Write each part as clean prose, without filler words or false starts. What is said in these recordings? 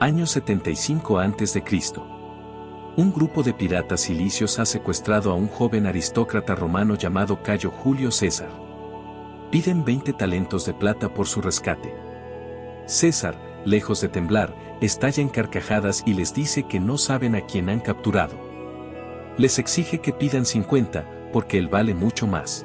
Año 75 a.C. Un grupo de piratas cilicios ha secuestrado a un joven aristócrata romano llamado Cayo Julio César. Piden 20 talentos de plata por su rescate. César, lejos de temblar, estalla en carcajadas y les dice que no saben a quién han capturado. Les exige que pidan 50, porque él vale mucho más.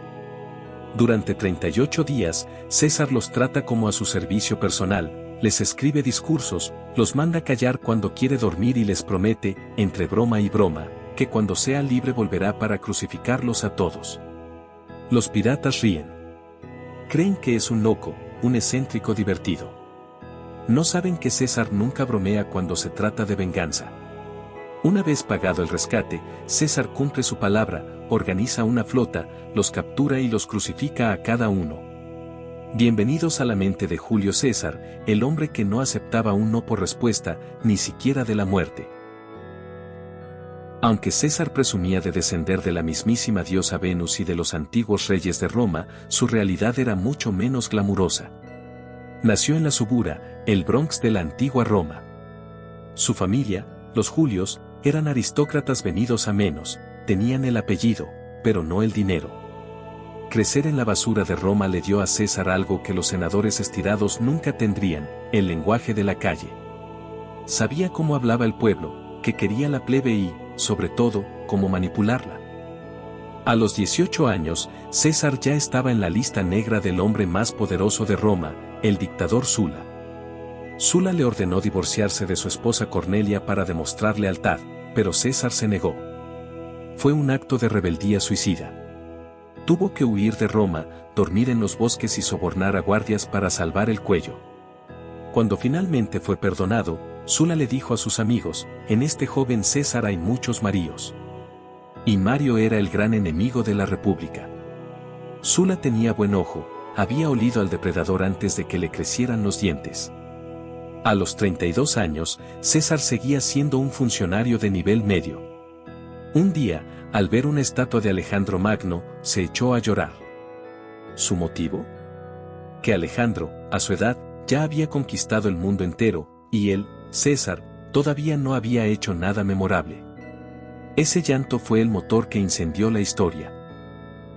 Durante 38 días, César los trata como a su servicio personal, les escribe discursos, los manda callar cuando quiere dormir y les promete, entre broma y broma, que cuando sea libre volverá para crucificarlos a todos. Los piratas ríen. Creen que es un loco, un excéntrico divertido. No saben que César nunca bromea cuando se trata de venganza. Una vez pagado el rescate, César cumple su palabra, organiza una flota, los captura y los crucifica a cada uno. Bienvenidos a la mente de Julio César, el hombre que no aceptaba un no por respuesta, ni siquiera de la muerte. Aunque César presumía de descender de la mismísima diosa Venus y de los antiguos reyes de Roma, su realidad era mucho menos glamurosa. Nació en la Subura, el Bronx de la antigua Roma. Su familia, los Julios, eran aristócratas venidos a menos, tenían el apellido, pero no el dinero. Crecer en la basura de Roma le dio a César algo que los senadores estirados nunca tendrían, el lenguaje de la calle. Sabía cómo hablaba el pueblo, que quería la plebe y, sobre todo, cómo manipularla. A los 18 años, César ya estaba en la lista negra del hombre más poderoso de Roma, el dictador Sula. Sula le ordenó divorciarse de su esposa Cornelia para demostrar lealtad, pero César se negó. Fue un acto de rebeldía suicida. Tuvo que huir de Roma, dormir en los bosques y sobornar a guardias para salvar el cuello. Cuando finalmente fue perdonado, Sula le dijo a sus amigos, en este joven César hay muchos Maríos. Y Mario era el gran enemigo de la República. Sula tenía buen ojo, había olido al depredador antes de que le crecieran los dientes. A los 32 años, César seguía siendo un funcionario de nivel medio. Un día, al ver una estatua de Alejandro Magno, se echó a llorar. ¿Su motivo? Que Alejandro, a su edad, ya había conquistado el mundo entero, y él, César, todavía no había hecho nada memorable. Ese llanto fue el motor que incendió la historia.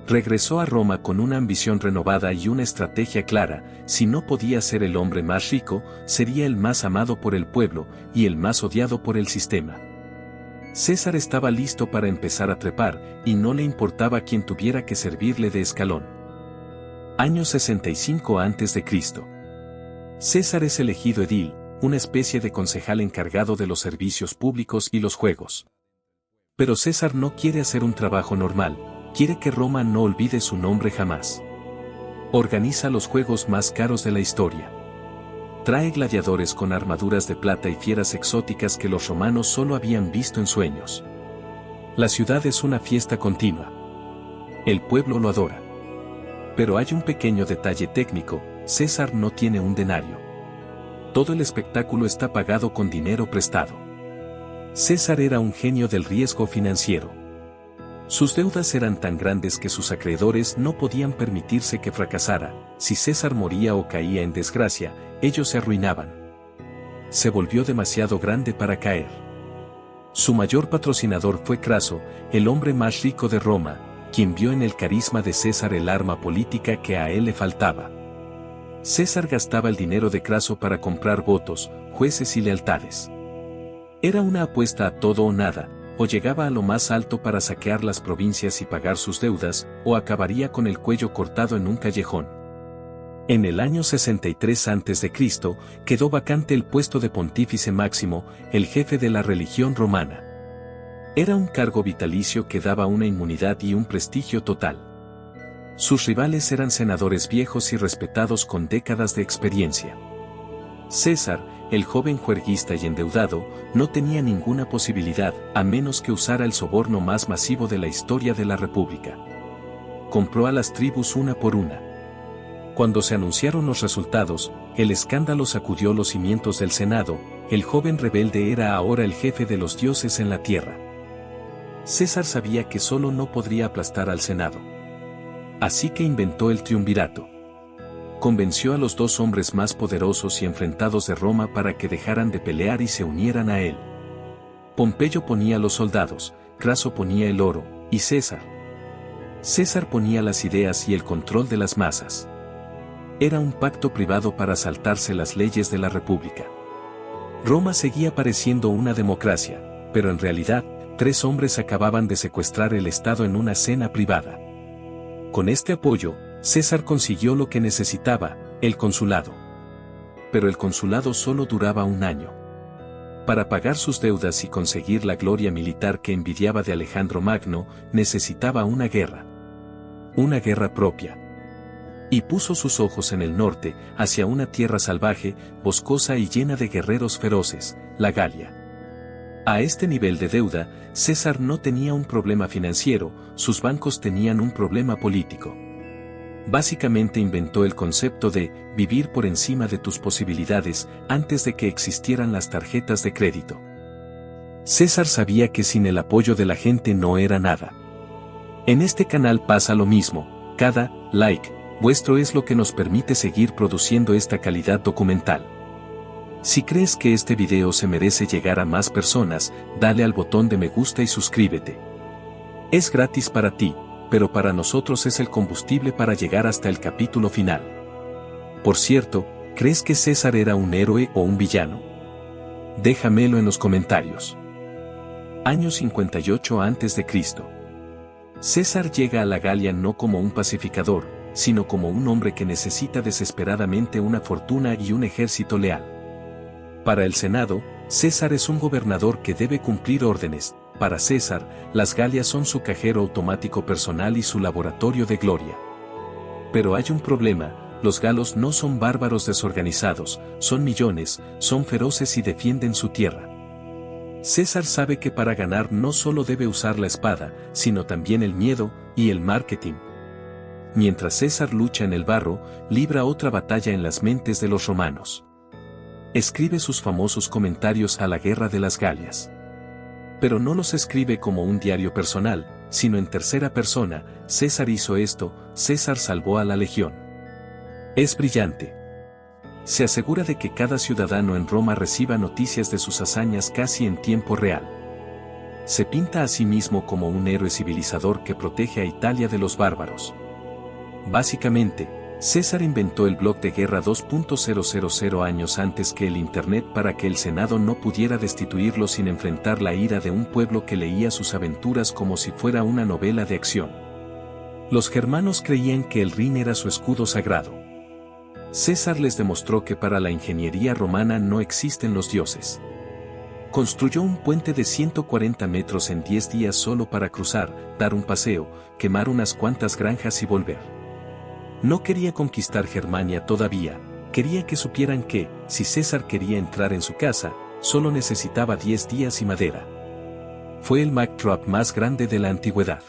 Regresó a Roma con una ambición renovada y una estrategia clara: si no podía ser el hombre más rico, sería el más amado por el pueblo, y el más odiado por el sistema. César estaba listo para empezar a trepar, y no le importaba quién tuviera que servirle de escalón. Año 65 a.C. César es elegido edil, una especie de concejal encargado de los servicios públicos y los juegos. Pero César no quiere hacer un trabajo normal, quiere que Roma no olvide su nombre jamás. Organiza los juegos más caros de la historia. Trae gladiadores con armaduras de plata y fieras exóticas que los romanos solo habían visto en sueños. La ciudad es una fiesta continua. El pueblo lo adora. Pero hay un pequeño detalle técnico: César no tiene un denario. Todo el espectáculo está pagado con dinero prestado. César era un genio del riesgo financiero. Sus deudas eran tan grandes que sus acreedores no podían permitirse que fracasara. Si César moría o caía en desgracia, ellos se arruinaban. Se volvió demasiado grande para caer. Su mayor patrocinador fue Craso, el hombre más rico de Roma, quien vio en el carisma de César el arma política que a él le faltaba. César gastaba el dinero de Craso para comprar votos, jueces y lealtades. Era una apuesta a todo o nada: o llegaba a lo más alto para saquear las provincias y pagar sus deudas, o acabaría con el cuello cortado en un callejón. En el año 63 a.C., quedó vacante el puesto de pontífice máximo, el jefe de la religión romana. Era un cargo vitalicio que daba una inmunidad y un prestigio total. Sus rivales eran senadores viejos y respetados con décadas de experiencia. César, el joven juerguista y endeudado, no tenía ninguna posibilidad, a menos que usara el soborno más masivo de la historia de la República. Compró a las tribus una por una. Cuando se anunciaron los resultados, el escándalo sacudió los cimientos del Senado. El joven rebelde era ahora el jefe de los dioses en la tierra. César sabía que solo no podría aplastar al Senado. Así que inventó el triunvirato. convenció a los dos hombres más poderosos y enfrentados de Roma para que dejaran de pelear y se unieran a él. Pompeyo ponía los soldados, Craso ponía el oro, y César ponía las ideas y el control de las masas. Era un pacto privado para saltarse las leyes de la República. Roma seguía pareciendo una democracia, pero en realidad, 3 hombres acababan de secuestrar el Estado en una cena privada. Con este apoyo, César consiguió lo que necesitaba, el consulado. Pero el consulado solo duraba un año. Para pagar sus deudas y conseguir la gloria militar que envidiaba de Alejandro Magno, necesitaba una guerra. Una guerra propia. Y puso sus ojos en el norte, hacia una tierra salvaje, boscosa y llena de guerreros feroces, la Galia. A este nivel de deuda, César no tenía un problema financiero, sus bancos tenían un problema político. Básicamente inventó el concepto de vivir por encima de tus posibilidades antes de que existieran las tarjetas de crédito. César sabía que sin el apoyo de la gente no era nada. En este canal pasa lo mismo, cada like vuestro es lo que nos permite seguir produciendo esta calidad documental. Si crees que este video se merece llegar a más personas, dale al botón de me gusta y suscríbete. Es gratis para ti, pero para nosotros es el combustible para llegar hasta el capítulo final. Por cierto, ¿crees que César era un héroe o un villano? Déjamelo en los comentarios. Año 58 a.C. César llega a la Galia no como un pacificador, sino como un hombre que necesita desesperadamente una fortuna y un ejército leal. Para el Senado, César es un gobernador que debe cumplir órdenes. Para César, las Galias son su cajero automático personal y su laboratorio de gloria. Pero hay un problema, los galos no son bárbaros desorganizados, son millones, son feroces y defienden su tierra. César sabe que para ganar no solo debe usar la espada, sino también el miedo y el marketing. Mientras César lucha en el barro, libra otra batalla en las mentes de los romanos. Escribe sus famosos comentarios a la guerra de las Galias. Pero no los escribe como un diario personal, sino en tercera persona. César hizo esto, César salvó a la legión. Es brillante. Se asegura de que cada ciudadano en Roma reciba noticias de sus hazañas casi en tiempo real. Se pinta a sí mismo como un héroe civilizador que protege a Italia de los bárbaros. Básicamente, César inventó el blog de guerra 2.000 años antes que el Internet para que el Senado no pudiera destituirlo sin enfrentar la ira de un pueblo que leía sus aventuras como si fuera una novela de acción. Los germanos creían que el Rin era su escudo sagrado. César les demostró que para la ingeniería romana no existen los dioses. Construyó un puente de 140 metros en 10 días solo para cruzar, dar un paseo, quemar unas cuantas granjas y volver. No quería conquistar Germania todavía, quería que supieran que, si César quería entrar en su casa, solo necesitaba 10 días y madera. Fue el mic drop más grande de la antigüedad.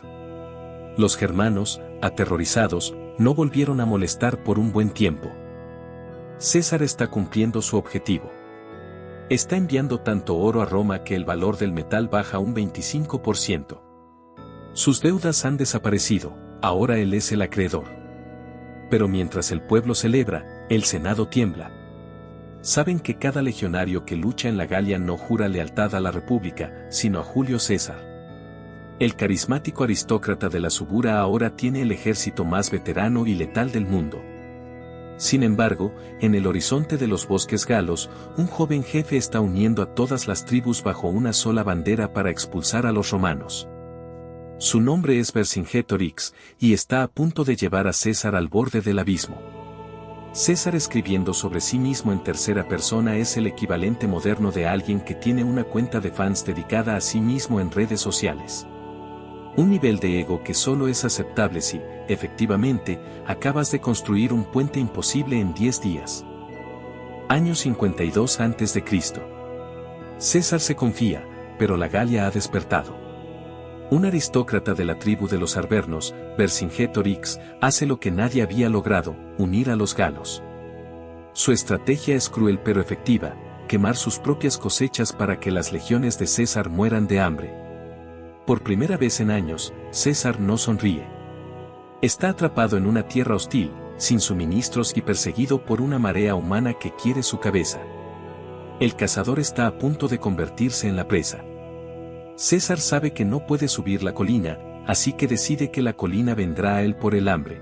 Los germanos, aterrorizados, no volvieron a molestar por un buen tiempo. César está cumpliendo su objetivo. Está enviando tanto oro a Roma que el valor del metal baja un 25%. Sus deudas han desaparecido, ahora él es el acreedor. Pero mientras el pueblo celebra, el Senado tiembla. Saben que cada legionario que lucha en la Galia no jura lealtad a la República, sino a Julio César. El carismático aristócrata de la Subura ahora tiene el ejército más veterano y letal del mundo. Sin embargo, en el horizonte de los bosques galos, un joven jefe está uniendo a todas las tribus bajo una sola bandera para expulsar a los romanos. Su nombre es Vercingetorix, y está a punto de llevar a César al borde del abismo. César escribiendo sobre sí mismo en tercera persona es el equivalente moderno de alguien que tiene una cuenta de fans dedicada a sí mismo en redes sociales. Un nivel de ego que solo es aceptable si, efectivamente, acabas de construir un puente imposible en 10 días. Año 52 a.C. César se confía, pero la Galia ha despertado. Un aristócrata de la tribu de los arvernos, Vercingetorix, hace lo que nadie había logrado, unir a los galos. Su estrategia es cruel pero efectiva, quemar sus propias cosechas para que las legiones de César mueran de hambre. Por primera vez en años, César no sonríe. Está atrapado en una tierra hostil, sin suministros y perseguido por una marea humana que quiere su cabeza. El cazador está a punto de convertirse en la presa. César sabe que no puede subir la colina, así que decide que la colina vendrá a él por el hambre.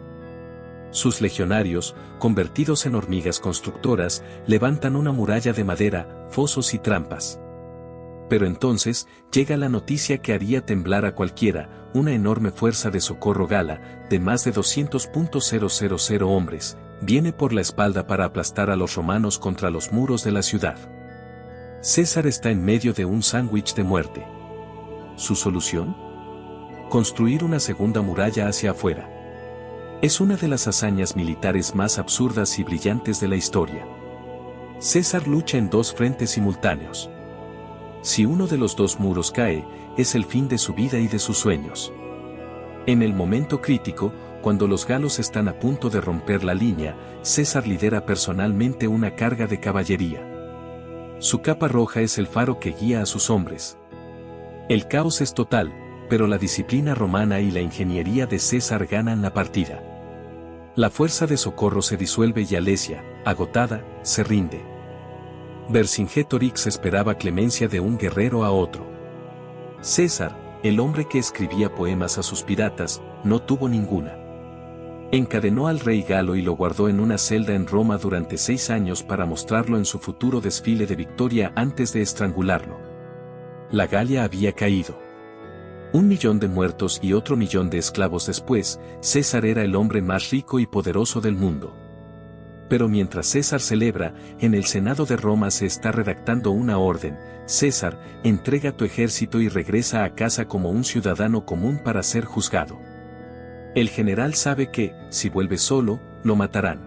Sus legionarios, convertidos en hormigas constructoras, levantan una muralla de madera, fosos y trampas. Pero entonces, llega la noticia que haría temblar a cualquiera, una enorme fuerza de socorro gala, de más de 200.000 hombres, viene por la espalda para aplastar a los romanos contra los muros de la ciudad. César está en medio de un sándwich de muerte. ¿Su solución? Construir una segunda muralla hacia afuera. Es una de las hazañas militares más absurdas y brillantes de la historia. César lucha en dos frentes simultáneos. Si uno de los dos muros cae, es el fin de su vida y de sus sueños. En el momento crítico, cuando los galos están a punto de romper la línea, César lidera personalmente una carga de caballería. Su capa roja es el faro que guía a sus hombres. El caos es total, pero la disciplina romana y la ingeniería de César ganan la partida. La fuerza de socorro se disuelve y Alesia, agotada, se rinde. Vercingetorix esperaba clemencia de un guerrero a otro. César, el hombre que escribía poemas a sus piratas, no tuvo ninguna. Encadenó al rey galo y lo guardó en una celda en Roma durante 6 años para mostrarlo en su futuro desfile de victoria antes de estrangularlo. La Galia había caído. 1.000.000 de muertos y otro 1.000.000 de esclavos después, César era el hombre más rico y poderoso del mundo. Pero mientras César celebra, en el Senado de Roma se está redactando una orden: César, entrega tu ejército y regresa a casa como un ciudadano común para ser juzgado. El general sabe que, si vuelve solo, lo matarán.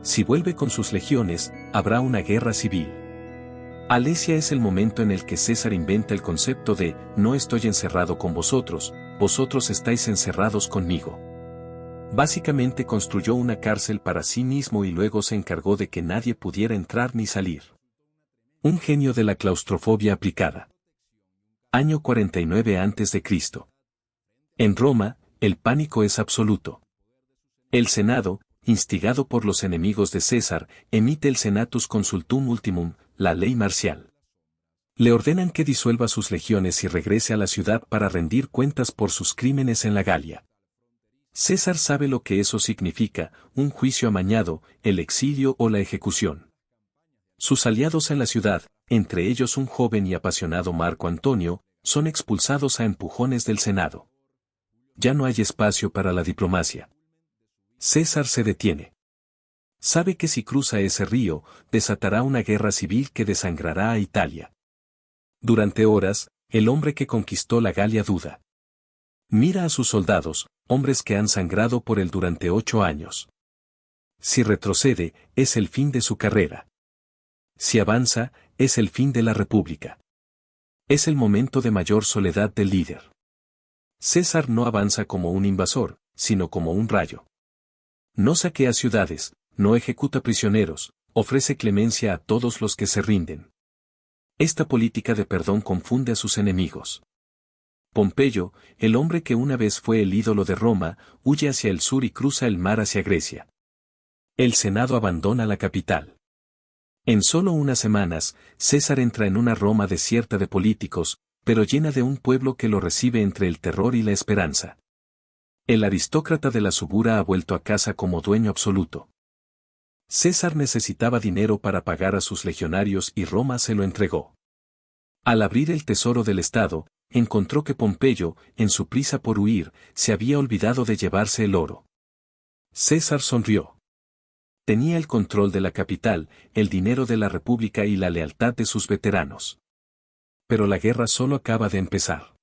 Si vuelve con sus legiones, habrá una guerra civil. Alesia es el momento en el que César inventa el concepto de, no estoy encerrado con vosotros, vosotros estáis encerrados conmigo. Básicamente construyó una cárcel para sí mismo y luego se encargó de que nadie pudiera entrar ni salir. Un genio de la claustrofobia aplicada. Año 49 a.C. En Roma, el pánico es absoluto. El Senado, instigado por los enemigos de César, emite el Senatus Consultum Ultimum, la ley marcial. Le ordenan que disuelva sus legiones y regrese a la ciudad para rendir cuentas por sus crímenes en la Galia. César sabe lo que eso significa: un juicio amañado, el exilio o la ejecución. Sus aliados en la ciudad, entre ellos un joven y apasionado Marco Antonio, son expulsados a empujones del Senado. Ya no hay espacio para la diplomacia. César se detiene. Sabe que si cruza ese río, desatará una guerra civil que desangrará a Italia. Durante horas, el hombre que conquistó la Galia duda. Mira a sus soldados, hombres que han sangrado por él durante 8 años. Si retrocede, es el fin de su carrera. Si avanza, es el fin de la República. Es el momento de mayor soledad del líder. César no avanza como un invasor, sino como un rayo. No saquea ciudades, no ejecuta prisioneros, ofrece clemencia a todos los que se rinden. Esta política de perdón confunde a sus enemigos. Pompeyo, el hombre que una vez fue el ídolo de Roma, huye hacia el sur y cruza el mar hacia Grecia. El Senado abandona la capital. En solo unas semanas, César entra en una Roma desierta de políticos, pero llena de un pueblo que lo recibe entre el terror y la esperanza. El aristócrata de la Subura ha vuelto a casa como dueño absoluto. César necesitaba dinero para pagar a sus legionarios y Roma se lo entregó. Al abrir el tesoro del Estado, encontró que Pompeyo, en su prisa por huir, se había olvidado de llevarse el oro. César sonrió. Tenía el control de la capital, el dinero de la República y la lealtad de sus veteranos. Pero la guerra solo acaba de empezar.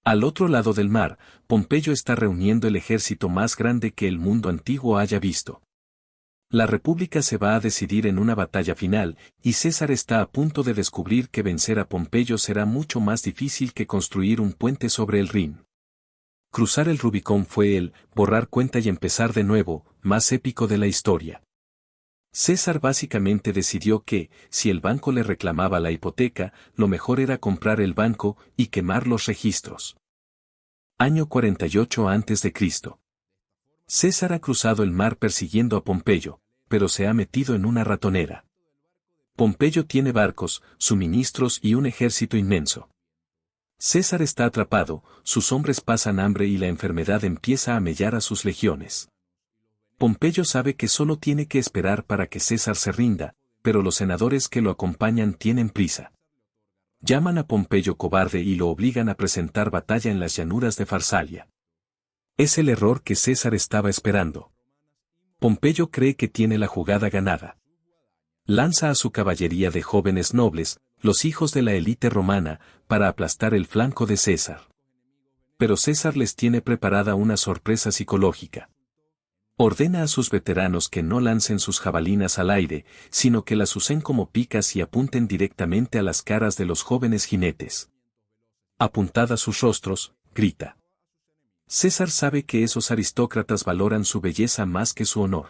Al otro lado del mar, Pompeyo está reuniendo el ejército más grande que el mundo antiguo haya visto. La República se va a decidir en una batalla final, y César está a punto de descubrir que vencer a Pompeyo será mucho más difícil que construir un puente sobre el Rin. Cruzar el Rubicón fue el borrar cuenta y empezar de nuevo, más épico de la historia. César básicamente decidió que, si el banco le reclamaba la hipoteca, lo mejor era comprar el banco y quemar los registros. Año 48 a.C. César ha cruzado el mar persiguiendo a Pompeyo, pero se ha metido en una ratonera. Pompeyo tiene barcos, suministros y un ejército inmenso. César está atrapado, sus hombres pasan hambre y la enfermedad empieza a mellar a sus legiones. Pompeyo sabe que solo tiene que esperar para que César se rinda, pero los senadores que lo acompañan tienen prisa. Llaman a Pompeyo cobarde y lo obligan a presentar batalla en las llanuras de Farsalia. Es el error que César estaba esperando. Pompeyo cree que tiene la jugada ganada. Lanza a su caballería de jóvenes nobles, los hijos de la élite romana, para aplastar el flanco de César. Pero César les tiene preparada una sorpresa psicológica. Ordena a sus veteranos que no lancen sus jabalinas al aire, sino que las usen como picas y apunten directamente a las caras de los jóvenes jinetes. Apuntad a sus rostros, grita. César sabe que esos aristócratas valoran su belleza más que su honor.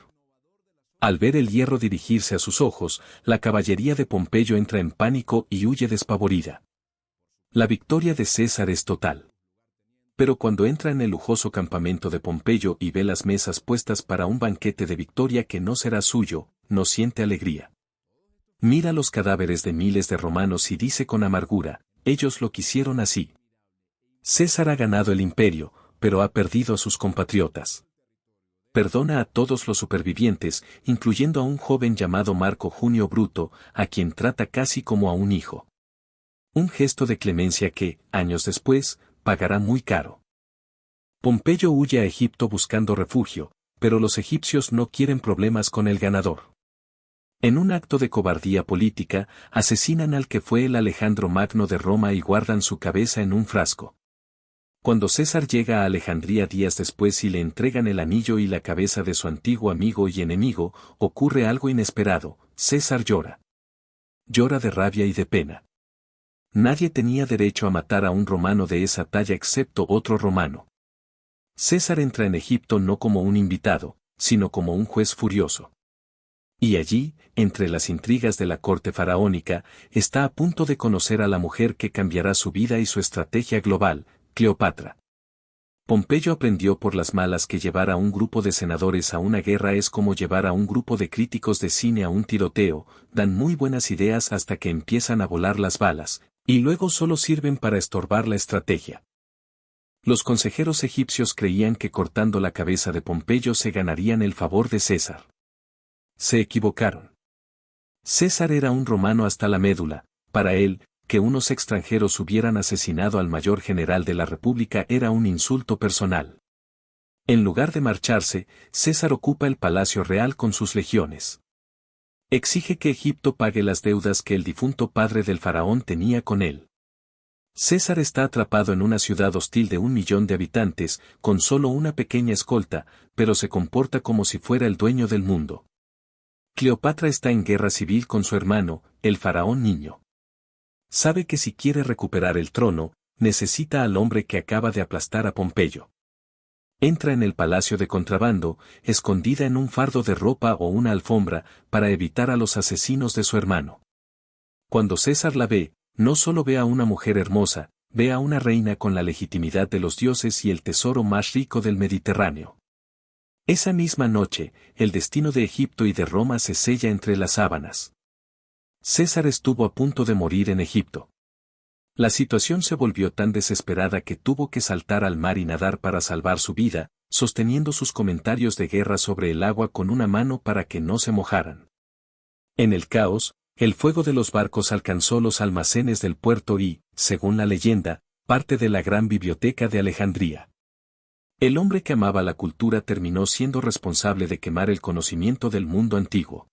Al ver el hierro dirigirse a sus ojos, la caballería de Pompeyo entra en pánico y huye despavorida. La victoria de César es total. Pero cuando entra en el lujoso campamento de Pompeyo y ve las mesas puestas para un banquete de victoria que no será suyo, no siente alegría. Mira los cadáveres de miles de romanos y dice con amargura, ellos lo quisieron así. César ha ganado el imperio, pero ha perdido a sus compatriotas. Perdona a todos los supervivientes, incluyendo a un joven llamado Marco Junio Bruto, a quien trata casi como a un hijo. Un gesto de clemencia que, años después, pagará muy caro. Pompeyo huye a Egipto buscando refugio, pero los egipcios no quieren problemas con el ganador. En un acto de cobardía política, asesinan al que fue el Alejandro Magno de Roma y guardan su cabeza en un frasco. Cuando César llega a Alejandría días después y le entregan el anillo y la cabeza de su antiguo amigo y enemigo, ocurre algo inesperado, César llora. Llora de rabia y de pena. Nadie tenía derecho a matar a un romano de esa talla excepto otro romano. César entra en Egipto no como un invitado, sino como un juez furioso. Y allí, entre las intrigas de la corte faraónica, está a punto de conocer a la mujer que cambiará su vida y su estrategia global, Cleopatra. Pompeyo aprendió por las malas que llevar a un grupo de senadores a una guerra es como llevar a un grupo de críticos de cine a un tiroteo, dan muy buenas ideas hasta que empiezan a volar las balas, y luego solo sirven para estorbar la estrategia. Los consejeros egipcios creían que cortando la cabeza de Pompeyo se ganarían el favor de César. Se equivocaron. César era un romano hasta la médula, para él, que unos extranjeros hubieran asesinado al mayor general de la República era un insulto personal. En lugar de marcharse, César ocupa el palacio real con sus legiones. Exige que Egipto pague las deudas que el difunto padre del faraón tenía con él. César está atrapado en una ciudad hostil de 1 millón de habitantes, con solo una pequeña escolta, pero se comporta como si fuera el dueño del mundo. Cleopatra está en guerra civil con su hermano, el faraón niño. Sabe que si quiere recuperar el trono, necesita al hombre que acaba de aplastar a Pompeyo. Entra en el palacio de contrabando, escondida en un fardo de ropa o una alfombra, para evitar a los asesinos de su hermano. Cuando César la ve, no solo ve a una mujer hermosa, ve a una reina con la legitimidad de los dioses y el tesoro más rico del Mediterráneo. Esa misma noche, el destino de Egipto y de Roma se sella entre las sábanas. César estuvo a punto de morir en Egipto. La situación se volvió tan desesperada que tuvo que saltar al mar y nadar para salvar su vida, sosteniendo sus comentarios de guerra sobre el agua con una mano para que no se mojaran. En el caos, el fuego de los barcos alcanzó los almacenes del puerto y, según la leyenda, parte de la gran biblioteca de Alejandría. El hombre que amaba la cultura terminó siendo responsable de quemar el conocimiento del mundo antiguo.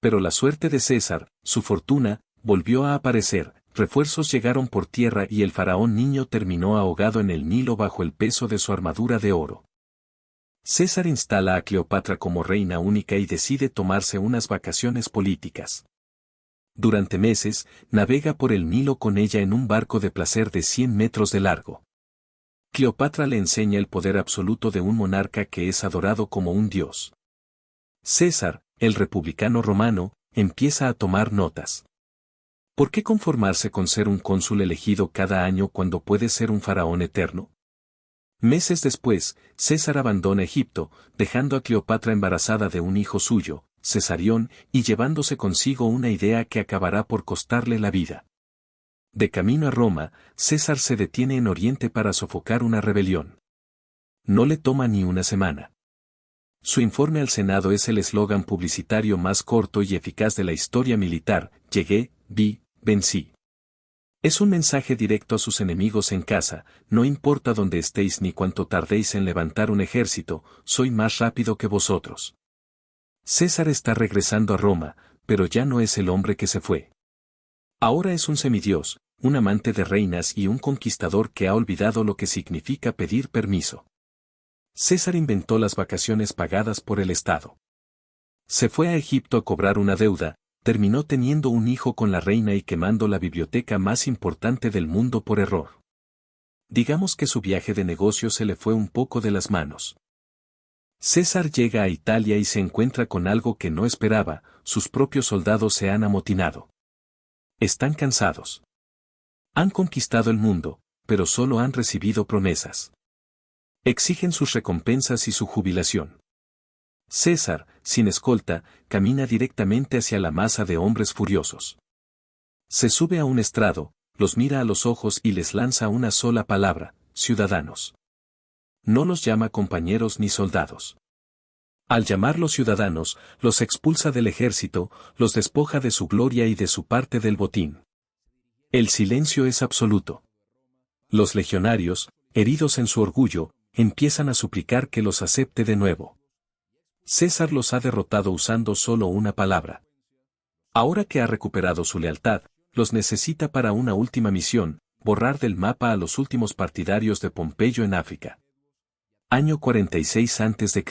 Pero la suerte de César, su fortuna, volvió a aparecer, refuerzos llegaron por tierra y el faraón niño terminó ahogado en el Nilo bajo el peso de su armadura de oro. César instala a Cleopatra como reina única y decide tomarse unas vacaciones políticas. Durante meses, navega por el Nilo con ella en un barco de placer de 100 metros de largo. Cleopatra le enseña el poder absoluto de un monarca que es adorado como un dios. César, el republicano romano, empieza a tomar notas. ¿Por qué conformarse con ser un cónsul elegido cada año cuando puede ser un faraón eterno? Meses después, César abandona Egipto, dejando a Cleopatra embarazada de un hijo suyo, Cesarión, y llevándose consigo una idea que acabará por costarle la vida. De camino a Roma, César se detiene en Oriente para sofocar una rebelión. No le toma ni una semana. Su informe al Senado es el eslogan publicitario más corto y eficaz de la historia militar: llegué, vi, vencí. Es un mensaje directo a sus enemigos en casa: no importa dónde estéis ni cuánto tardéis en levantar un ejército, soy más rápido que vosotros. César está regresando a Roma, pero ya no es el hombre que se fue. Ahora es un semidios, un amante de reinas y un conquistador que ha olvidado lo que significa pedir permiso. César inventó las vacaciones pagadas por el Estado. Se fue a Egipto a cobrar una deuda, terminó teniendo un hijo con la reina y quemando la biblioteca más importante del mundo por error. Digamos que su viaje de negocio se le fue un poco de las manos. César llega a Italia y se encuentra con algo que no esperaba: sus propios soldados se han amotinado. Están cansados. Han conquistado el mundo, pero solo han recibido promesas. Exigen sus recompensas y su jubilación. César, sin escolta, camina directamente hacia la masa de hombres furiosos. Se sube a un estrado, los mira a los ojos y les lanza una sola palabra: ciudadanos. No los llama compañeros ni soldados. Al llamarlos ciudadanos, los expulsa del ejército, los despoja de su gloria y de su parte del botín. El silencio es absoluto. Los legionarios, heridos en su orgullo, empiezan a suplicar que los acepte de nuevo. César los ha derrotado usando solo una palabra. Ahora que ha recuperado su lealtad, los necesita para una última misión: borrar del mapa a los últimos partidarios de Pompeyo en África. Año 46 a.C.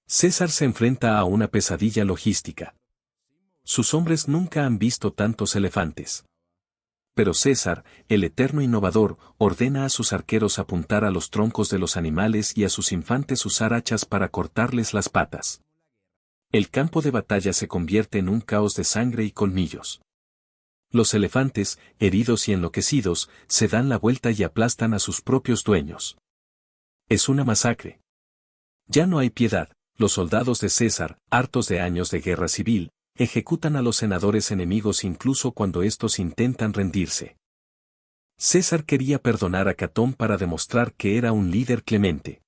César se enfrenta a una pesadilla logística. Sus hombres nunca han visto tantos elefantes. Pero César, el eterno innovador, ordena a sus arqueros apuntar a los troncos de los animales y a sus infantes usar hachas para cortarles las patas. El campo de batalla se convierte en un caos de sangre y colmillos. Los elefantes, heridos y enloquecidos, se dan la vuelta y aplastan a sus propios dueños. Es una masacre. Ya no hay piedad. Los soldados de César, hartos de años de guerra civil, ejecutan a los senadores enemigos incluso cuando estos intentan rendirse. César quería perdonar a Catón para demostrar que era un líder clemente.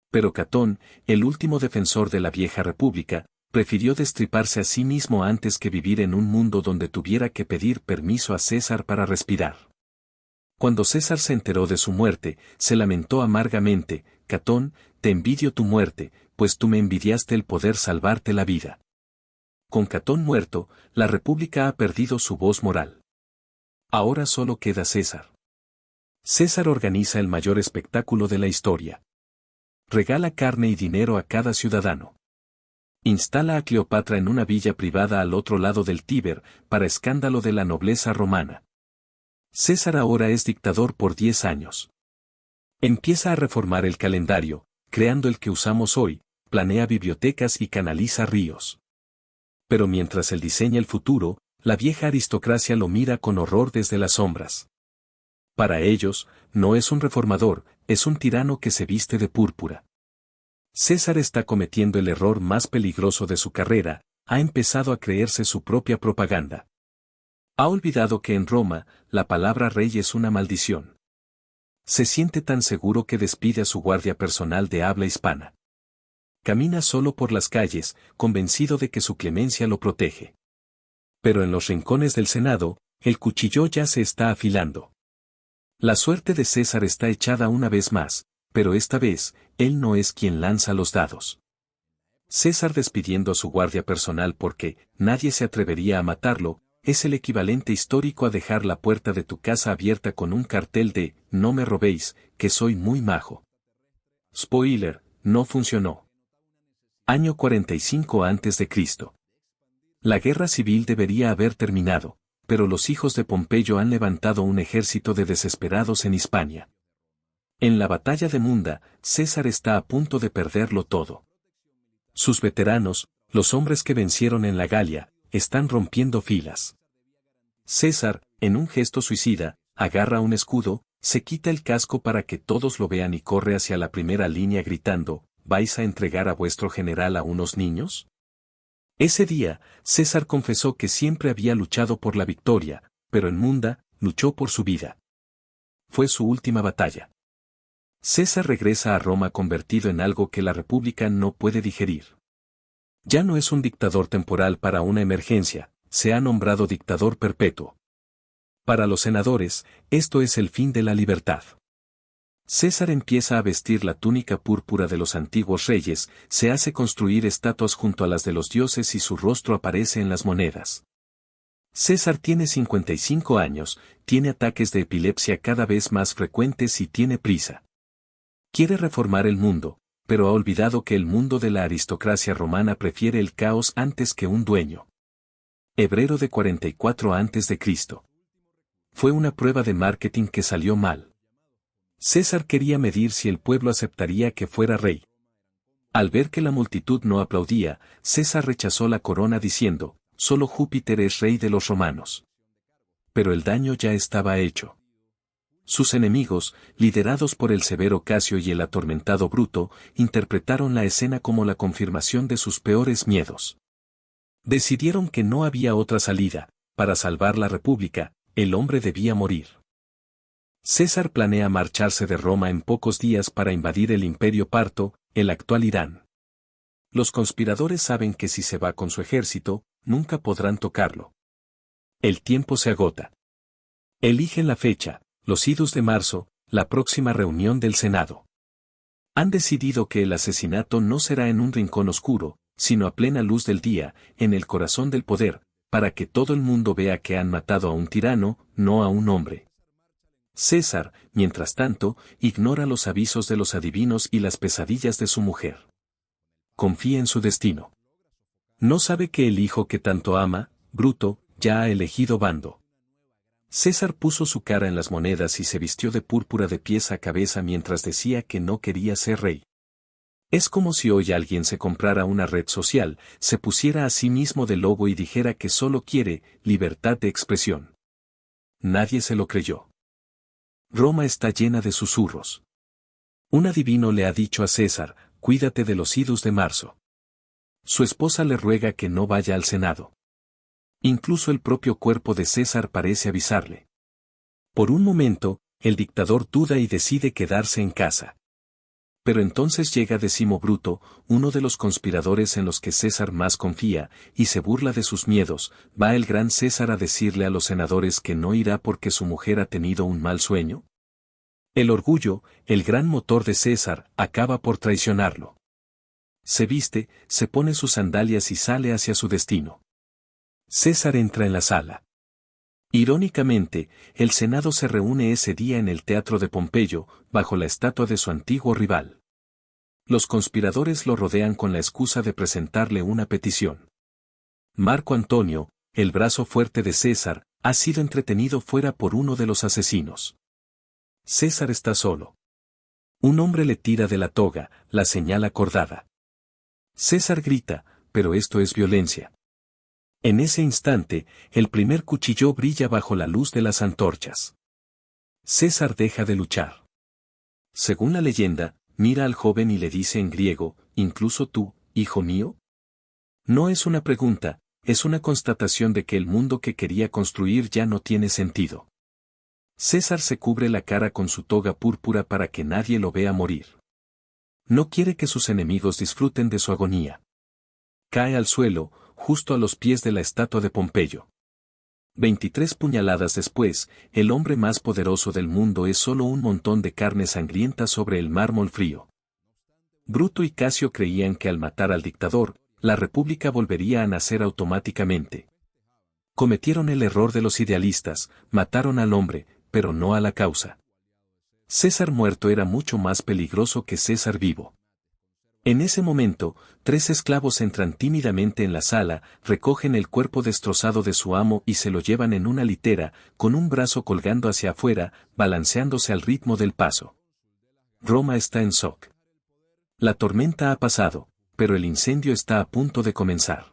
Pero Catón, el último defensor de la vieja república, prefirió destriparse a sí mismo antes que vivir en un mundo donde tuviera que pedir permiso a César para respirar. Cuando César se enteró de su muerte, se lamentó amargamente: Catón, te envidio tu muerte, pues tú me envidiaste el poder salvarte la vida. Con Catón muerto, la república ha perdido su voz moral. Ahora solo queda César. César organiza el mayor espectáculo de la historia. Regala carne y dinero a cada ciudadano. Instala a Cleopatra en una villa privada al otro lado del Tíber, para escándalo de la nobleza romana. César ahora es dictador por 10 años. Empieza a reformar el calendario, creando el que usamos hoy, planea bibliotecas y canaliza ríos. Pero mientras él diseña el futuro, la vieja aristocracia lo mira con horror desde las sombras. Para ellos, no es un reformador, es un tirano que se viste de púrpura. César está cometiendo el error más peligroso de su carrera: ha empezado a creerse su propia propaganda. Ha olvidado que en Roma, la palabra rey es una maldición. Se siente tan seguro que despide a su guardia personal de habla hispana. Camina solo por las calles, convencido de que su clemencia lo protege. Pero en los rincones del Senado, el cuchillo ya se está afilando. La suerte de César está echada una vez más, pero esta vez, él no es quien lanza los dados. César, despidiendo a su guardia personal porque nadie se atrevería a matarlo, es el equivalente histórico a dejar la puerta de tu casa abierta con un cartel de «No me robéis, que soy muy majo». Spoiler, no funcionó. Año 45 a.C. La guerra civil debería haber terminado, pero los hijos de Pompeyo han levantado un ejército de desesperados en Hispania. En la batalla de Munda, César está a punto de perderlo todo. Sus veteranos, los hombres que vencieron en la Galia, están rompiendo filas. César, en un gesto suicida, agarra un escudo, Se quita el casco para que todos lo vean y corre hacia la primera línea gritando, ¿vais a entregar a vuestro general a unos niños? Ese día, César confesó que siempre había luchado por la victoria, pero en Munda, luchó por su vida. Fue su última batalla. César regresa a Roma convertido en algo que la República no puede digerir. Ya no es un dictador temporal para una emergencia, se ha nombrado dictador perpetuo. Para los senadores, esto es el fin de la libertad. César empieza a vestir la túnica púrpura de los antiguos reyes, se hace construir estatuas junto a las de los dioses y su rostro aparece en las monedas. César tiene 55 años, tiene ataques de epilepsia cada vez más frecuentes y tiene prisa. Quiere reformar el mundo, pero ha olvidado que el mundo de la aristocracia romana prefiere el caos antes que un dueño. Hebrero de 44 a.C. Fue una prueba de marketing que salió mal. César quería medir si el pueblo aceptaría que fuera rey. Al ver que la multitud no aplaudía, César rechazó la corona diciendo, solo Júpiter es rey de los romanos. Pero el daño ya estaba hecho. Sus enemigos, liderados por el severo Casio y el atormentado Bruto, interpretaron la escena como la confirmación de sus peores miedos. Decidieron que no había otra salida, para salvar la República, el hombre debía morir. César planea marcharse de Roma en pocos días para invadir el Imperio Parto, el actual Irán. Los conspiradores saben que si se va con su ejército, nunca podrán tocarlo. El tiempo se agota. Eligen la fecha, los idus de marzo, la próxima reunión del Senado. Han decidido que el asesinato no será en un rincón oscuro, sino a plena luz del día, en el corazón del poder, para que todo el mundo vea que han matado a un tirano, no a un hombre. César, mientras tanto, ignora los avisos de los adivinos y las pesadillas de su mujer. Confía en su destino. No sabe que el hijo que tanto ama, Bruto, ya ha elegido bando. César puso su cara en las monedas y se vistió de púrpura de pies a cabeza mientras decía que no quería ser rey. Es como si hoy alguien se comprara una red social, se pusiera a sí mismo de logo y dijera que solo quiere libertad de expresión. Nadie se lo creyó. Roma está llena de susurros. Un adivino le ha dicho a César, cuídate de los idus de marzo. Su esposa le ruega que no vaya al Senado. Incluso el propio cuerpo de César parece avisarle. Por un momento, el dictador duda y decide quedarse en casa. Pero entonces llega Décimo Bruto, uno de los conspiradores en los que César más confía, y se burla de sus miedos. ¿Va el gran César a decirle a los senadores que no irá porque su mujer ha tenido un mal sueño? El orgullo, el gran motor de César, acaba por traicionarlo. Se viste, se pone sus sandalias y sale hacia su destino. César entra en la sala. Irónicamente, el Senado se reúne ese día en el Teatro de Pompeyo, bajo la estatua de su antiguo rival. Los conspiradores lo rodean con la excusa de presentarle una petición. Marco Antonio, el brazo fuerte de César, ha sido entretenido fuera por uno de los asesinos. César está solo. Un hombre le tira de la toga, la señal acordada. César grita, pero esto es violencia. En ese instante, el primer cuchillo brilla bajo la luz de las antorchas. César deja de luchar. Según la leyenda, mira al joven y le dice en griego, ¿incluso tú, hijo mío? No es una pregunta, es una constatación de que el mundo que quería construir ya no tiene sentido. César se cubre la cara con su toga púrpura para que nadie lo vea morir. No quiere que sus enemigos disfruten de su agonía. Cae al suelo, justo a los pies de la estatua de Pompeyo. 23 puñaladas después, el hombre más poderoso del mundo es solo un montón de carne sangrienta sobre el mármol frío. Bruto y Casio creían que al matar al dictador, la república volvería a nacer automáticamente. Cometieron el error de los idealistas, mataron al hombre, pero no a la causa. César muerto era mucho más peligroso que César vivo. En ese momento, 3 esclavos entran tímidamente en la sala, recogen el cuerpo destrozado de su amo y se lo llevan en una litera, con un brazo colgando hacia afuera, balanceándose al ritmo del paso. Roma está en shock. La tormenta ha pasado, pero el incendio está a punto de comenzar.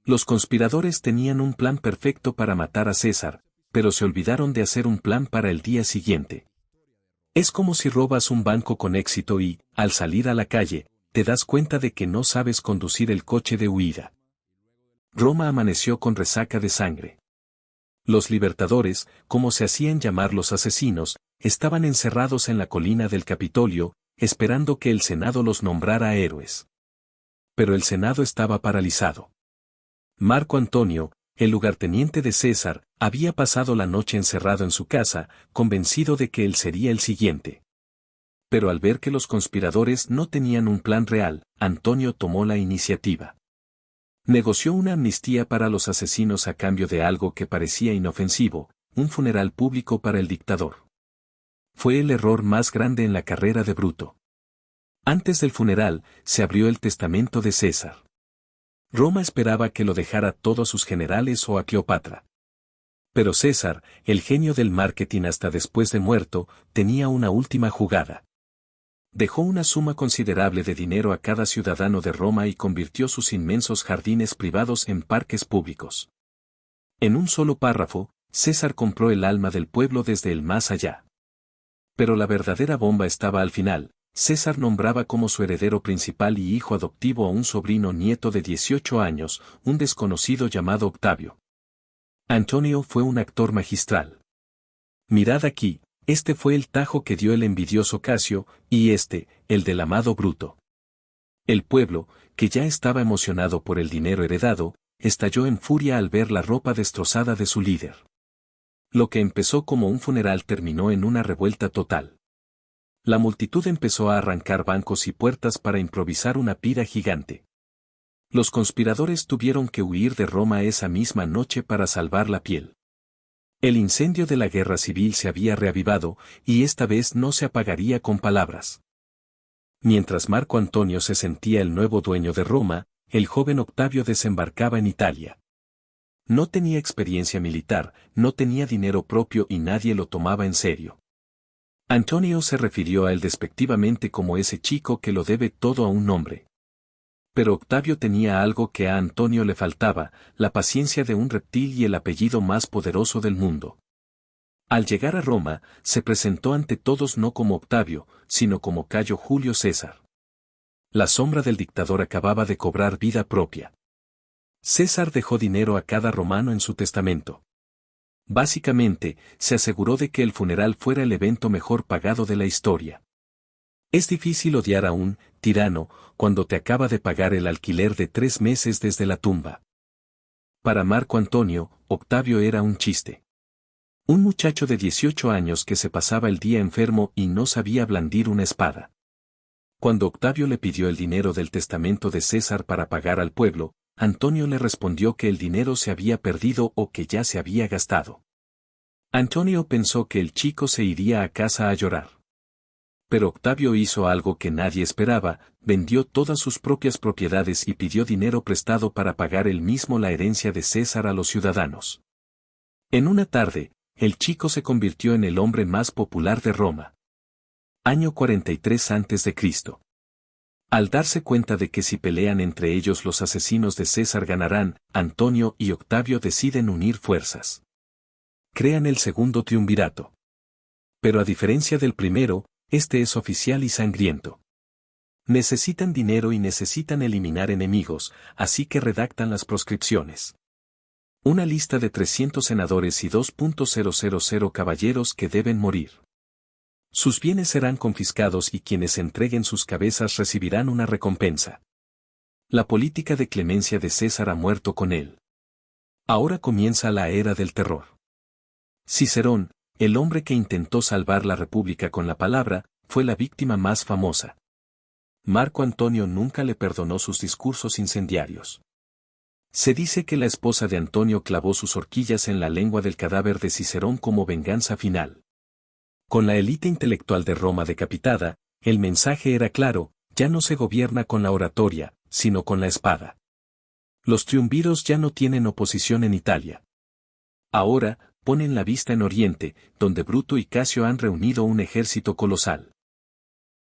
Los conspiradores tenían un plan perfecto para matar a César, pero se olvidaron de hacer un plan para el día siguiente. Es como si robas un banco con éxito y, al salir a la calle, te das cuenta de que no sabes conducir el coche de huida. Roma amaneció con resaca de sangre. Los libertadores, como se hacían llamar los asesinos, estaban encerrados en la colina del Capitolio, esperando que el Senado los nombrara héroes. Pero el Senado estaba paralizado. Marco Antonio, el lugarteniente de César, había pasado la noche encerrado en su casa, convencido de que él sería el siguiente. Pero al ver que los conspiradores no tenían un plan real, Antonio tomó la iniciativa. Negoció una amnistía para los asesinos a cambio de algo que parecía inofensivo, un funeral público para el dictador. Fue el error más grande en la carrera de Bruto. Antes del funeral, se abrió el testamento de César. Roma esperaba que lo dejara todo a sus generales o a Cleopatra. Pero César, el genio del marketing hasta después de muerto, tenía una última jugada. Dejó una suma considerable de dinero a cada ciudadano de Roma y convirtió sus inmensos jardines privados en parques públicos. En un solo párrafo, César compró el alma del pueblo desde el más allá. Pero la verdadera bomba estaba al final. César nombraba como su heredero principal y hijo adoptivo a un sobrino nieto de 18 años, un desconocido llamado Octavio. Antonio fue un actor magistral. Mirad aquí, este fue el tajo que dio el envidioso Casio, y este, el del amado Bruto. El pueblo, que ya estaba emocionado por el dinero heredado, estalló en furia al ver la ropa destrozada de su líder. Lo que empezó como un funeral terminó en una revuelta total. La multitud empezó a arrancar bancos y puertas para improvisar una pira gigante. Los conspiradores tuvieron que huir de Roma esa misma noche para salvar la piel. El incendio de la guerra civil se había reavivado, y esta vez no se apagaría con palabras. Mientras Marco Antonio se sentía el nuevo dueño de Roma, el joven Octavio desembarcaba en Italia. No tenía experiencia militar, no tenía dinero propio y nadie lo tomaba en serio. Antonio se refirió a él despectivamente como ese chico que lo debe todo a un hombre. Pero Octavio tenía algo que a Antonio le faltaba, la paciencia de un reptil y el apellido más poderoso del mundo. Al llegar a Roma, se presentó ante todos no como Octavio, sino como Cayo Julio César. La sombra del dictador acababa de cobrar vida propia. César dejó dinero a cada romano en su testamento. Básicamente, se aseguró de que el funeral fuera el evento mejor pagado de la historia. Es difícil odiar a un tirano cuando te acaba de pagar el alquiler de 3 meses desde la tumba. Para Marco Antonio, Octavio era un chiste. Un muchacho de 18 años que se pasaba el día enfermo y no sabía blandir una espada. Cuando Octavio le pidió el dinero del testamento de César para pagar al pueblo, Antonio le respondió que el dinero se había perdido o que ya se había gastado. Antonio pensó que el chico se iría a casa a llorar. Pero Octavio hizo algo que nadie esperaba, vendió todas sus propias propiedades y pidió dinero prestado para pagar él mismo la herencia de César a los ciudadanos. En una tarde, el chico se convirtió en el hombre más popular de Roma. Año 43 a.C. Al darse cuenta de que si pelean entre ellos los asesinos de César ganarán, Antonio y Octavio deciden unir fuerzas. Crean el segundo triunvirato. Pero a diferencia del primero, este es oficial y sangriento. Necesitan dinero y necesitan eliminar enemigos, así que redactan las proscripciones. Una lista de 300 senadores y 2.000 caballeros que deben morir. Sus bienes serán confiscados y quienes entreguen sus cabezas recibirán una recompensa. La política de clemencia de César ha muerto con él. Ahora comienza la era del terror. Cicerón, el hombre que intentó salvar la república con la palabra, fue la víctima más famosa. Marco Antonio nunca le perdonó sus discursos incendiarios. Se dice que la esposa de Antonio clavó sus horquillas en la lengua del cadáver de Cicerón como venganza final. Con la élite intelectual de Roma decapitada, el mensaje era claro, ya no se gobierna con la oratoria, sino con la espada. Los triunviros ya no tienen oposición en Italia. Ahora, ponen la vista en Oriente, donde Bruto y Casio han reunido un ejército colosal.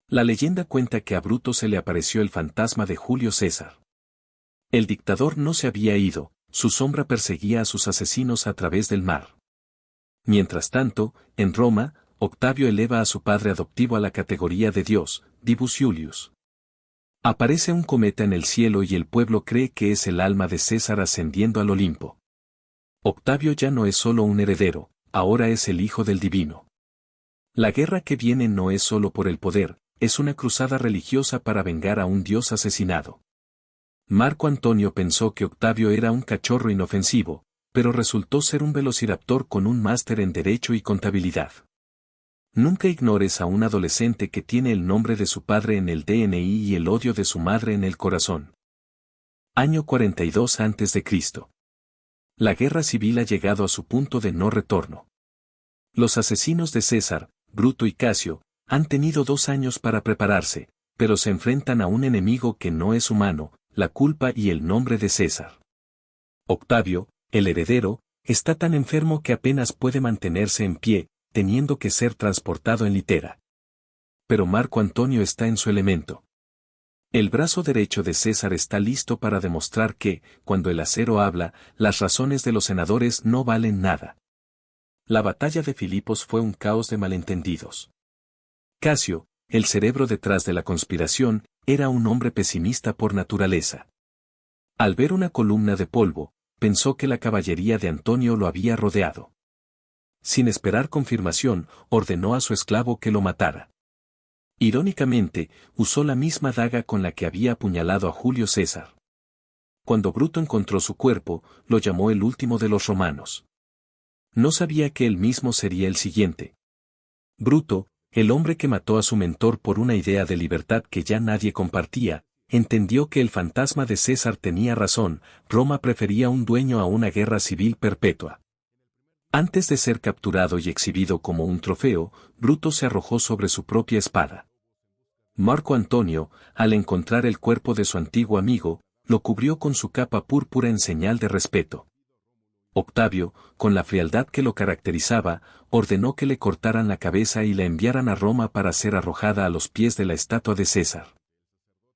La leyenda cuenta que a Bruto se le apareció el fantasma de Julio César. El dictador no se había ido, su sombra perseguía a sus asesinos a través del mar. Mientras tanto, en Roma, Octavio eleva a su padre adoptivo a la categoría de Dios, Divus Iulius. Aparece un cometa en el cielo y el pueblo cree que es el alma de César ascendiendo al Olimpo. Octavio ya no es solo un heredero, ahora es el hijo del divino. La guerra que viene no es solo por el poder, es una cruzada religiosa para vengar a un dios asesinado. Marco Antonio pensó que Octavio era un cachorro inofensivo, pero resultó ser un velociraptor con un máster en Derecho y Contabilidad. Nunca ignores a un adolescente que tiene el nombre de su padre en el DNI y el odio de su madre en el corazón. Año 42 a.C. La guerra civil ha llegado a su punto de no retorno. Los asesinos de César, Bruto y Casio, han tenido 2 años para prepararse, pero se enfrentan a un enemigo que no es humano, la culpa y el nombre de César. Octavio, el heredero, está tan enfermo que apenas puede mantenerse en pie, teniendo que ser transportado en litera. Pero Marco Antonio está en su elemento. El brazo derecho de César está listo para demostrar que, cuando el acero habla, las razones de los senadores no valen nada. La batalla de Filipos fue un caos de malentendidos. Casio, el cerebro detrás de la conspiración, era un hombre pesimista por naturaleza. Al ver una columna de polvo, pensó que la caballería de Antonio lo había rodeado. Sin esperar confirmación, ordenó a su esclavo que lo matara. Irónicamente, usó la misma daga con la que había apuñalado a Julio César. Cuando Bruto encontró su cuerpo, lo llamó el último de los romanos. No sabía que él mismo sería el siguiente. Bruto, el hombre que mató a su mentor por una idea de libertad que ya nadie compartía, entendió que el fantasma de César tenía razón, Roma prefería un dueño a una guerra civil perpetua. Antes de ser capturado y exhibido como un trofeo, Bruto se arrojó sobre su propia espada. Marco Antonio, al encontrar el cuerpo de su antiguo amigo, lo cubrió con su capa púrpura en señal de respeto. Octavio, con la frialdad que lo caracterizaba, ordenó que le cortaran la cabeza y la enviaran a Roma para ser arrojada a los pies de la estatua de César.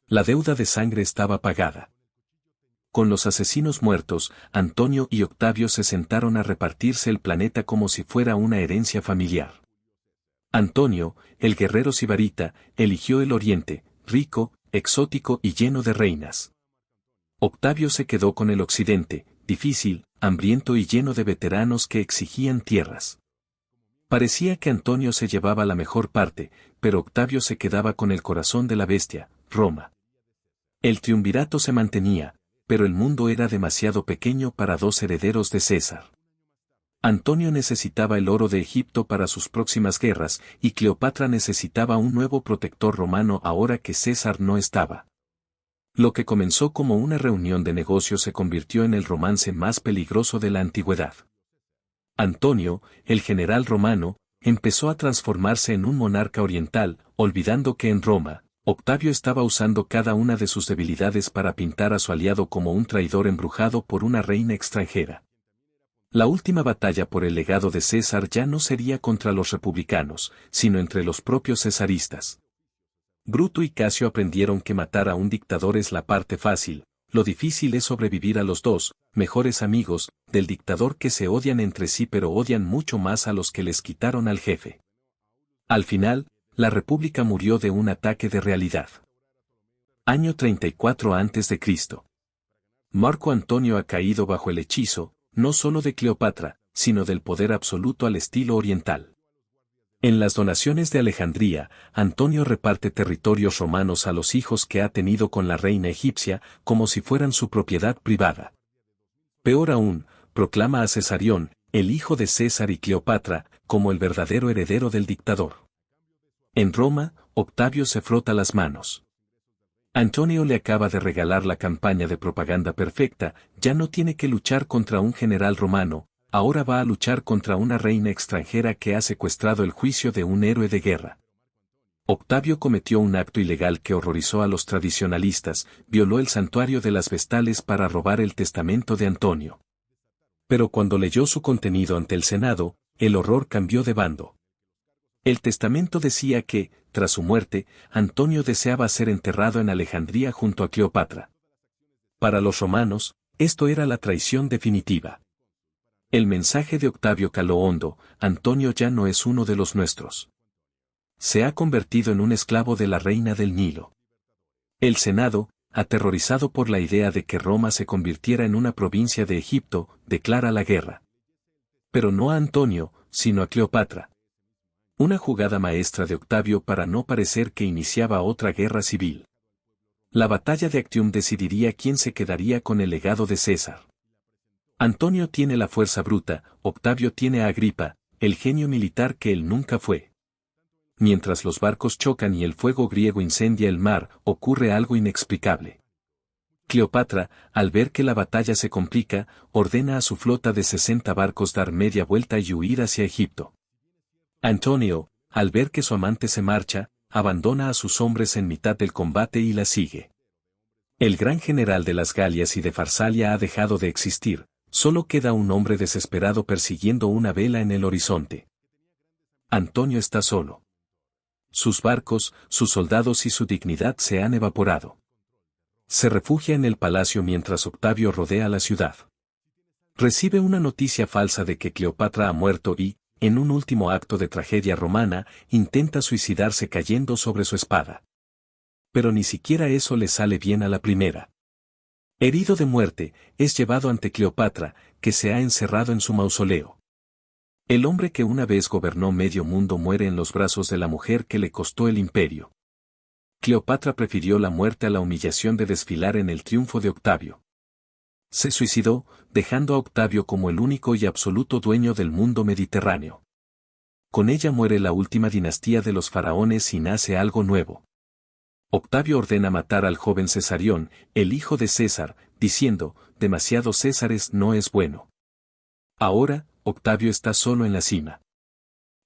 La deuda de sangre estaba pagada. Con los asesinos muertos, Antonio y Octavio se sentaron a repartirse el planeta como si fuera una herencia familiar. Antonio, el guerrero sibarita, eligió el oriente, rico, exótico y lleno de reinas. Octavio se quedó con el occidente, difícil, hambriento y lleno de veteranos que exigían tierras. Parecía que Antonio se llevaba la mejor parte, pero Octavio se quedaba con el corazón de la bestia, Roma. El triunvirato se mantenía, pero el mundo era demasiado pequeño para 2 herederos de César. Antonio necesitaba el oro de Egipto para sus próximas guerras, y Cleopatra necesitaba un nuevo protector romano ahora que César no estaba. Lo que comenzó como una reunión de negocios se convirtió en el romance más peligroso de la antigüedad. Antonio, el general romano, empezó a transformarse en un monarca oriental, olvidando que en Roma, Octavio estaba usando cada una de sus debilidades para pintar a su aliado como un traidor embrujado por una reina extranjera. La última batalla por el legado de César ya no sería contra los republicanos, sino entre los propios cesaristas. Bruto y Casio aprendieron que matar a un dictador es la parte fácil, lo difícil es sobrevivir a los 2 mejores amigos del dictador que se odian entre sí pero odian mucho más a los que les quitaron al jefe. Al final, la república murió de un ataque de realidad. Año 34 a.C. Marco Antonio ha caído bajo el hechizo, no solo de Cleopatra, sino del poder absoluto al estilo oriental. En las donaciones de Alejandría, Antonio reparte territorios romanos a los hijos que ha tenido con la reina egipcia, como si fueran su propiedad privada. Peor aún, proclama a Cesarión, el hijo de César y Cleopatra, como el verdadero heredero del dictador. En Roma, Octavio se frota las manos. Antonio le acaba de regalar la campaña de propaganda perfecta, ya no tiene que luchar contra un general romano, ahora va a luchar contra una reina extranjera que ha secuestrado el juicio de un héroe de guerra. Octavio cometió un acto ilegal que horrorizó a los tradicionalistas, violó el santuario de las Vestales para robar el testamento de Antonio. Pero cuando leyó su contenido ante el Senado, el horror cambió de bando. El testamento decía que, tras su muerte, Antonio deseaba ser enterrado en Alejandría junto a Cleopatra. Para los romanos, esto era la traición definitiva. El mensaje de Octavio caló hondo: Antonio ya no es uno de los nuestros. Se ha convertido en un esclavo de la reina del Nilo. El Senado, aterrorizado por la idea de que Roma se convirtiera en una provincia de Egipto, declara la guerra. Pero no a Antonio, sino a Cleopatra. Una jugada maestra de Octavio para no parecer que iniciaba otra guerra civil. La batalla de Actium decidiría quién se quedaría con el legado de César. Antonio tiene la fuerza bruta, Octavio tiene a Agripa, el genio militar que él nunca fue. Mientras los barcos chocan y el fuego griego incendia el mar, ocurre algo inexplicable. Cleopatra, al ver que la batalla se complica, ordena a su flota de 60 barcos dar media vuelta y huir hacia Egipto. Antonio, al ver que su amante se marcha, abandona a sus hombres en mitad del combate y la sigue. El gran general de las Galias y de Farsalia ha dejado de existir, solo queda un hombre desesperado persiguiendo una vela en el horizonte. Antonio está solo. Sus barcos, sus soldados y su dignidad se han evaporado. Se refugia en el palacio mientras Octavio rodea la ciudad. Recibe una noticia falsa de que Cleopatra ha muerto y, en un último acto de tragedia romana, intenta suicidarse cayendo sobre su espada. Pero ni siquiera eso le sale bien a la primera. Herido de muerte, es llevado ante Cleopatra, que se ha encerrado en su mausoleo. El hombre que una vez gobernó medio mundo muere en los brazos de la mujer que le costó el imperio. Cleopatra prefirió la muerte a la humillación de desfilar en el triunfo de Octavio. Se suicidó, dejando a Octavio como el único y absoluto dueño del mundo mediterráneo. Con ella muere la última dinastía de los faraones y nace algo nuevo. Octavio ordena matar al joven Cesarión, el hijo de César, diciendo: demasiados Césares no es bueno. Ahora, Octavio está solo en la cima.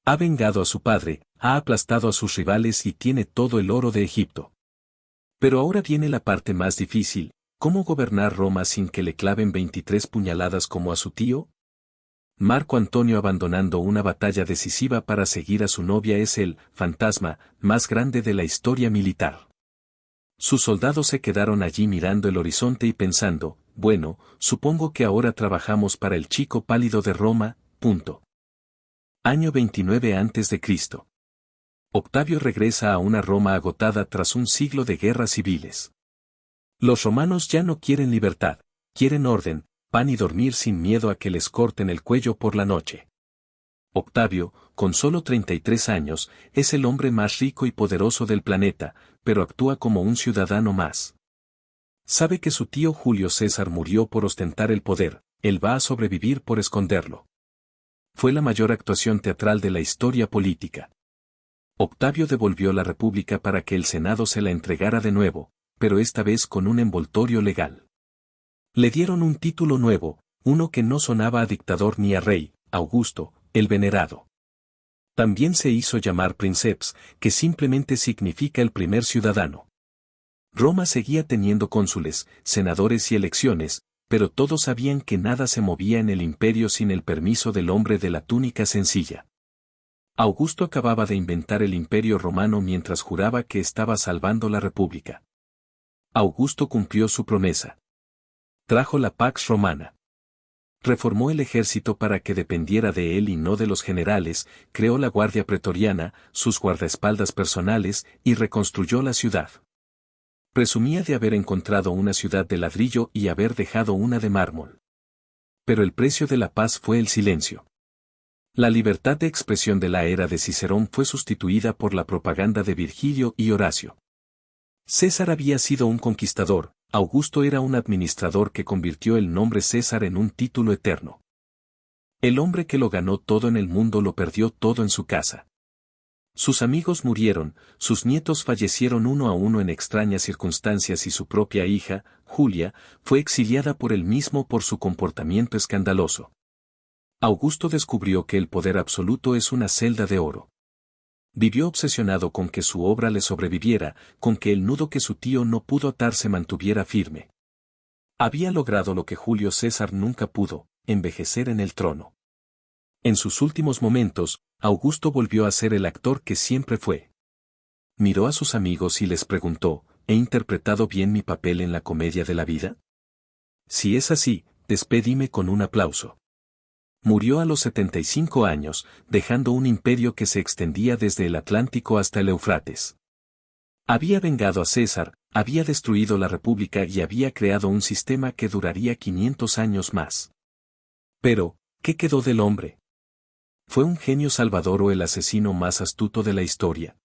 Ha vengado a su padre, ha aplastado a sus rivales y tiene todo el oro de Egipto. Pero ahora viene la parte más difícil: ¿cómo gobernar Roma sin que le claven 23 puñaladas como a su tío? Marco Antonio, abandonando una batalla decisiva para seguir a su novia, es el fantasma más grande de la historia militar. Sus soldados se quedaron allí mirando el horizonte y pensando: bueno, supongo que ahora trabajamos para el chico pálido de Roma. Año 29 a.C. Octavio regresa a una Roma agotada tras un siglo de guerras civiles. Los romanos ya no quieren libertad, quieren orden, pan y dormir sin miedo a que les corten el cuello por la noche. Octavio, con solo 33 años, es el hombre más rico y poderoso del planeta, pero actúa como un ciudadano más. Sabe que su tío Julio César murió por ostentar el poder, él va a sobrevivir por esconderlo. Fue la mayor actuación teatral de la historia política. Octavio devolvió la República para que el Senado se la entregara de nuevo, pero esta vez con un envoltorio legal. Le dieron un título nuevo, uno que no sonaba a dictador ni a rey: Augusto, el Venerado. También se hizo llamar Princeps, que simplemente significa el primer ciudadano. Roma seguía teniendo cónsules, senadores y elecciones, pero todos sabían que nada se movía en el imperio sin el permiso del hombre de la túnica sencilla. Augusto acababa de inventar el imperio romano mientras juraba que estaba salvando la república. Augusto cumplió su promesa. Trajo la Pax Romana. Reformó el ejército para que dependiera de él y no de los generales, creó la Guardia Pretoriana, sus guardaespaldas personales, y reconstruyó la ciudad. Presumía de haber encontrado una ciudad de ladrillo y haber dejado una de mármol. Pero el precio de la paz fue el silencio. La libertad de expresión de la era de Cicerón fue sustituida por la propaganda de Virgilio y Horacio. César había sido un conquistador, Augusto era un administrador que convirtió el nombre César en un título eterno. El hombre que lo ganó todo en el mundo lo perdió todo en su casa. Sus amigos murieron, sus nietos fallecieron uno a uno en extrañas circunstancias y su propia hija, Julia, fue exiliada por él mismo por su comportamiento escandaloso. Augusto descubrió que el poder absoluto es una celda de oro. Vivió obsesionado con que su obra le sobreviviera, con que el nudo que su tío no pudo atar se mantuviera firme. Había logrado lo que Julio César nunca pudo: envejecer en el trono. En sus últimos momentos, Augusto volvió a ser el actor que siempre fue. Miró a sus amigos y les preguntó: ¿he interpretado bien mi papel en la comedia de la vida? Si es así, despedime con un aplauso. Murió a los 75 años, dejando un imperio que se extendía desde el Atlántico hasta el Éufrates. Había vengado a César, había destruido la República y había creado un sistema que duraría 500 años más. Pero, ¿qué quedó del hombre? ¿Fue un genio salvador o el asesino más astuto de la historia?